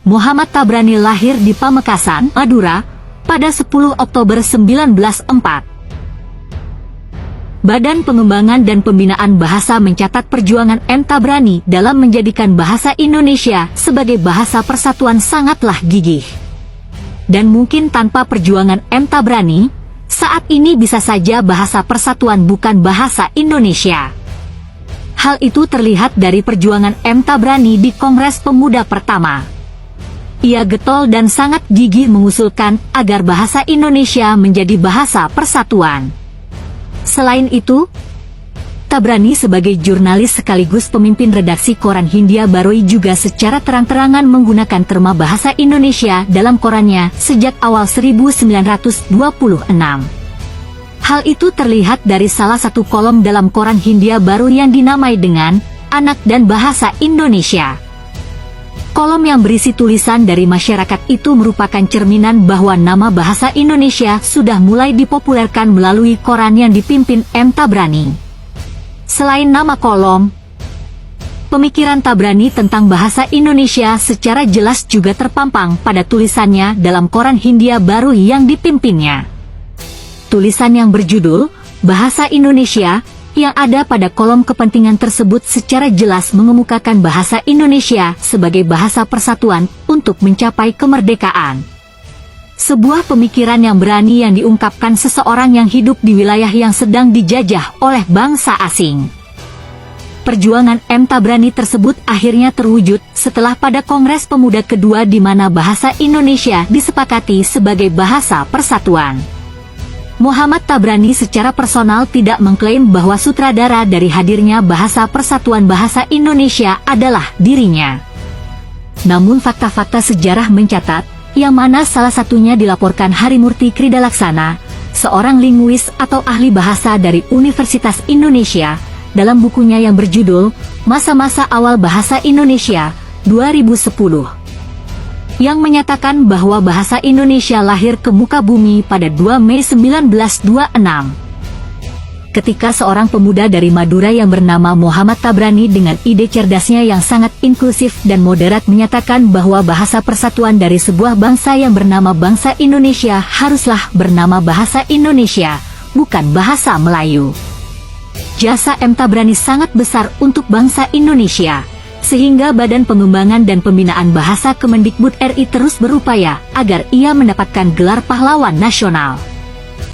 Muhammad Tabrani lahir di Pamekasan, Madura, pada 10 Oktober 1904. Badan Pengembangan dan Pembinaan Bahasa mencatat perjuangan M. Tabrani dalam menjadikan bahasa Indonesia sebagai bahasa persatuan sangatlah gigih. Dan mungkin tanpa perjuangan M. Tabrani, saat ini bisa saja bahasa persatuan bukan bahasa Indonesia. Hal itu terlihat dari perjuangan M. Tabrani di Kongres Pemuda pertama. Ia getol dan sangat gigih mengusulkan agar bahasa Indonesia menjadi bahasa persatuan. Selain itu, Tabrani sebagai jurnalis sekaligus pemimpin redaksi koran Hindia Baroi juga secara terang-terangan menggunakan terma bahasa Indonesia dalam korannya sejak awal 1926. Hal itu terlihat dari salah satu kolom dalam koran Hindia Baroi yang dinamai dengan Anak dan Bahasa Indonesia. Kolom yang berisi tulisan dari masyarakat itu merupakan cerminan bahwa nama bahasa Indonesia sudah mulai dipopulerkan melalui koran yang dipimpin M. Tabrani. Selain nama kolom, pemikiran Tabrani tentang bahasa Indonesia secara jelas juga terpampang pada tulisannya dalam koran Hindia Baroi yang dipimpinnya. Tulisan yang berjudul Bahasa Indonesia yang ada pada kolom kepentingan tersebut secara jelas mengemukakan bahasa Indonesia sebagai bahasa persatuan untuk mencapai kemerdekaan. Sebuah pemikiran yang berani yang diungkapkan seseorang yang hidup di wilayah yang sedang dijajah oleh bangsa asing. Perjuangan M. Tabrani tersebut akhirnya terwujud setelah pada Kongres Pemuda kedua di mana bahasa Indonesia disepakati sebagai bahasa persatuan. Muhammad Tabrani secara personal tidak mengklaim bahwa sutradara dari hadirnya bahasa persatuan bahasa Indonesia adalah dirinya. Namun fakta-fakta sejarah mencatat, yang mana salah satunya dilaporkan Harimurti Kridalaksana, seorang linguis atau ahli bahasa dari Universitas Indonesia, dalam bukunya yang berjudul Masa-masa Awal Bahasa Indonesia, 2010. Yang menyatakan bahwa bahasa Indonesia lahir ke muka bumi pada 2 Mei 1926. Ketika seorang pemuda dari Madura yang bernama Muhammad Tabrani dengan ide cerdasnya yang sangat inklusif dan moderat menyatakan bahwa bahasa persatuan dari sebuah bangsa yang bernama bangsa Indonesia haruslah bernama bahasa Indonesia, bukan bahasa Melayu. Jasa M. Tabrani sangat besar untuk bangsa Indonesia, sehingga Badan Pengembangan dan Pembinaan Bahasa Kemendikbud RI terus berupaya agar ia mendapatkan gelar pahlawan nasional.